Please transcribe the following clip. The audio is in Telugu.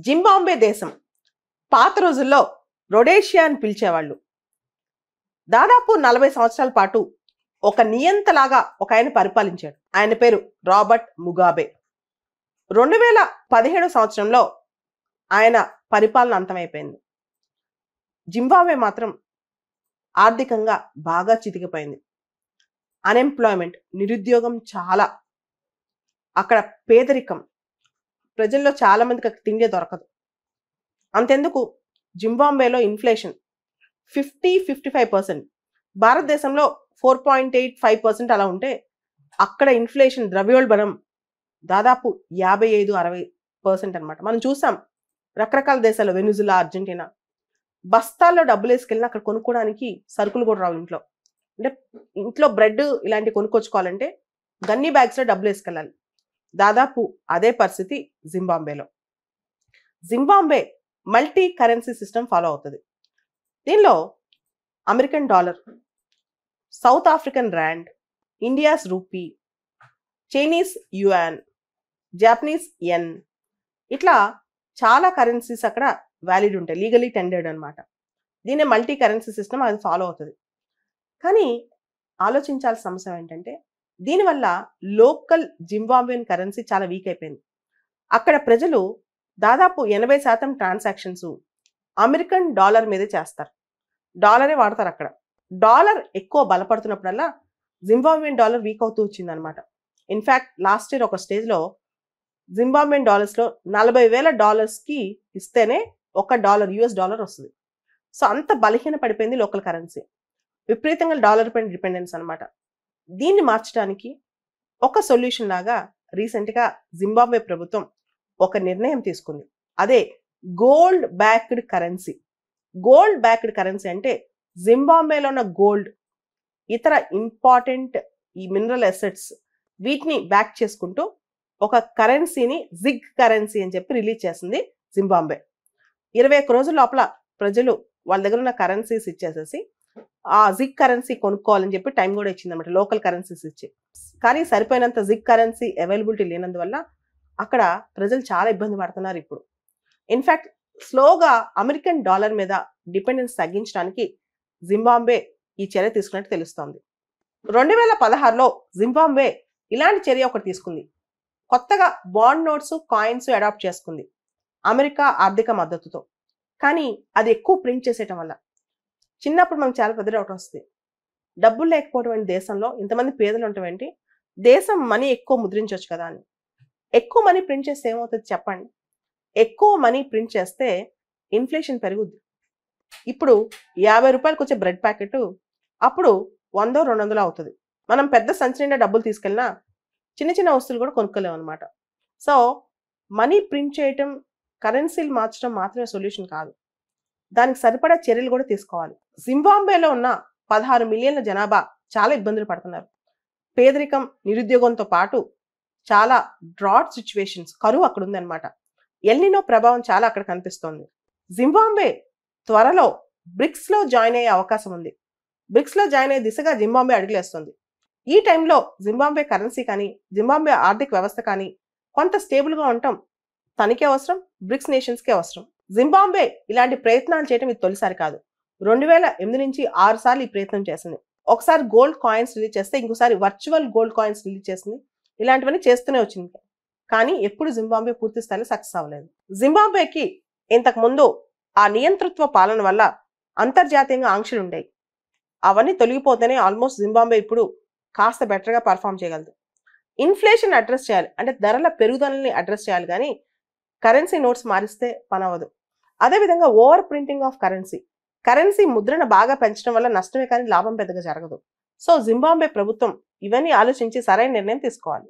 జింబాబ్వే దేశం పాత రోజుల్లో రొడేషియా అని పిలిచేవాళ్ళు. దాదాపు 40 సంవత్సరాల పాటు ఒక నియంతలాగా ఒక ఆయన పరిపాలించాడు. ఆయన పేరు రాబర్ట్ ముగాబే. 2017 సంవత్సరంలో ఆయన పరిపాలన అంతమైపోయింది. జింబాబ్వే మాత్రం ఆర్థికంగా బాగా చితికిపోయింది. అన్ఎంప్లాయ్మెంట్, నిరుద్యోగం చాలా, అక్కడ పేదరికం, ప్రజల్లో చాలా మందికి అక్కడ తిండి దొరకదు. అంతెందుకు, జింబాబ్వేలో ఇన్ఫ్లేషన్ 50-55%, భారతదేశంలో 4.85% అలా ఉంటే అక్కడ ఇన్ఫ్లేషన్ ద్రవ్యోల్బణం దాదాపు 55-60% అనమాట. మనం చూసాం రకరకాల దేశాలు, వెనుజులా, అర్జెంటీనా, బస్తాల్లో డబ్బులు వేసుకెళ్ళినా అక్కడ కొనుక్కోవడానికి సరుకులు కూడా రావు. అంటే ఇంట్లో బ్రెడ్ ఇలాంటి కొనుక్కొచ్చుకోవాలంటే గన్నీ బ్యాగ్స్లో డబ్బులు వేసుకెళ్ళాలి. దాదాపు అదే పరిస్థితి జింబాబ్వేలో. Zimbabwe multi currency system follow అవుతుంది. దీనిలో American dollar, South African rand, India's rupee, Chinese yuan, Japanese yen, ఇట్లా చాలా కరెన్సీస్ అక్కడ వ్యాలిడ్ ఉంటాయి, లీగలీ టెండర్డ్ అనమాట. దీనే మల్టీ కరెన్సీ సిస్టమ్, అది ఫాలో అవుతుంది. కానీ ఆలోచించాల్సిన అంశం ఏంటంటే దీనివల్ల లోకల్ జింబాబ్వేన్ కరెన్సీ చాలా వీక్ అయిపోయింది. అక్కడ ప్రజలు దాదాపు 80% ట్రాన్సాక్షన్స్ అమెరికన్ డాలర్ మీదే చేస్తారు, డాలరే వాడతారు అక్కడ. డాలర్ ఎక్కువ బలపడుతున్నప్పుడల్లా జింబాబ్వేన్ డాలర్ వీక్ అవుతూ వచ్చింది అనమాట. ఇన్ఫ్యాక్ట్ లాస్ట్ ఇయర్ ఒక స్టేజ్లో జింబాబ్వేన్ డాలర్స్లో $40,000 ఇస్తేనే $1 US డాలర్ వస్తుంది. సో అంత బలహీన పడిపోయింది లోకల్ కరెన్సీ, విపరీతంగా డాలర్ పైన డిపెండెన్స్ అనమాట. దీన్ని మార్చడానికి ఒక సొల్యూషన్ లాగా రీసెంట్గా జింబాబ్వే ప్రభుత్వం ఒక నిర్ణయం తీసుకుంది. అదే gold backed currency. Gold backed currency అంటే జింబాబ్వేలో ఉన్న గోల్డ్, ఇతర ఇంపార్టెంట్ ఈ మినరల్ అసెట్స్, వీటిని బ్యాక్ చేసుకుంటూ ఒక కరెన్సీని జిగ్ కరెన్సీ అని చెప్పి రిలీజ్ చేసింది జింబాబ్వే. 21 రోజుల లోపల ప్రజలు వాళ్ళ దగ్గర ఉన్న కరెన్సీస్ ఇచ్చేసేసి ఆ జిగ్ కరెన్సీ కొనుక్కోవాలని చెప్పి టైం కూడా ఇచ్చింది అనమాట, లోకల్ కరెన్సీస్ ఇచ్చి. కానీ సరిపోయినంత జిగ్ కరెన్సీ అవైలబిలిటీ లేనందువల్ల అక్కడ ప్రజలు చాలా ఇబ్బంది పడుతున్నారు ఇప్పుడు. ఇన్ఫ్యాక్ట్ స్లోగా అమెరికన్ డాలర్ మీద డిపెండెన్స్ తగ్గించడానికి జింబాబ్వే ఈ చర్య తీసుకున్నట్టు తెలుస్తోంది. 2016లో జింబాబ్వే ఇలాంటి చర్య ఒకటి తీసుకుంది. కొత్తగా బాండ్ నోట్స్, కాయిన్స్ అడాప్ట్ చేసుకుంది అమెరికా ఆర్థిక మద్దతుతో. కానీ అది ఎక్కువ ప్రింట్ చేసేయటం వల్ల చిన్నప్పుడు మనకు చాలా పెద్ద డౌట్ వస్తుంది, డబ్బులు లేకపోవడం దేశంలో ఇంతమంది పేదలు ఉండటం దేశం మనీ ఎక్కువ ముద్రించవచ్చు కదా అని. ఎక్కువ మనీ ప్రింట్ చేస్తే ఏమవుతుంది చెప్పండి? ఎక్కువ మనీ ప్రింట్ చేస్తే ఇన్ఫ్లేషన్ పెరుగుద్ది. ఇప్పుడు 50 రూపాయలకు వచ్చే బ్రెడ్ ప్యాకెట్ అప్పుడు 100-200 అవుతుంది. మనం పెద్ద సంచి నిండా డబ్బులు తీసుకెళ్ళినా చిన్న చిన్న వస్తువులు కూడా కొనుక్కోలేము అనమాట. సో మనీ ప్రింట్ చేయటం, కరెన్సీలు మార్చడం మాత్రమే సొల్యూషన్ కాదు, దానికి సరిపడా చర్యలు కూడా తీసుకోవాలి. జింబాబ్వేలో ఉన్న 16 మిలియన్ల జనాభా చాలా ఇబ్బందులు పడుతున్నారు. పేదరికం, నిరుద్యోగంతో పాటు చాలా డ్రాట్ సిచ్యువేషన్స్, కరువు అక్కడ ఉందన్నమాట. ఎల్నినో ప్రభావం చాలా అక్కడ కనిపిస్తోంది. జింబాబ్వే త్వరలో బ్రిక్స్లో జాయిన్ అయ్యే అవకాశం ఉంది. బ్రిక్స్లో జాయిన్ అయ్యే దిశగా జింబాబ్వే అడుగులేస్తుంది. ఈ టైంలో జింబాబ్వే కరెన్సీ కానీ, జింబాబ్వే ఆర్థిక వ్యవస్థ కానీ కొంత స్టేబుల్గా ఉండటం తనకే అవసరం, బ్రిక్స్ నేషన్స్కే అవసరం. జింబాబ్వే ఇలాంటి ప్రయత్నాలు చేయడం ఇది తొలిసారి కాదు. 2008 నుంచి 6 సార్లు ఈ ప్రయత్నం చేసింది. ఒకసారి గోల్డ్ కాయిన్స్ రిలీజ్ చేస్తే ఇంకోసారి వర్చువల్ గోల్డ్ కాయిన్స్ రిలీజ్ చేసింది. ఇలాంటివన్నీ చేస్తూనే వచ్చింది. కానీ ఎప్పుడు జింబాబ్వే పూర్తి స్థాయిలో సక్సెస్ అవ్వలేదు. జింబాబ్వేకి ఇంతకు ముందు ఆ నియంతృత్వ పాలన వల్ల అంతర్జాతీయంగా ఆంక్షలు ఉండేవి. అవన్నీ తొలగిపోతేనే ఆల్మోస్ట్ జింబాబ్వే ఇప్పుడు కాస్త బెటర్గా పర్ఫామ్ చేయగలదు. ఇన్ఫ్లేషన్ అడ్రస్ చేయాలి అంటే ధరల పెరుగుదలని అడ్రస్ చేయాలి, కానీ కరెన్సీ నోట్స్ మారిస్తే పని అవ్వదు. అదేవిధంగా ఓవర్ ప్రింటింగ్ ఆఫ్ కరెన్సీ ముద్రణ బాగా పెంచడం వల్ల నష్టమే కానీ లాభం పెద్దగా జరగదు. సో జింబాబ్వే ప్రభుత్వం ఇవన్నీ ఆలోచించి సరైన నిర్ణయం తీసుకోవాలి.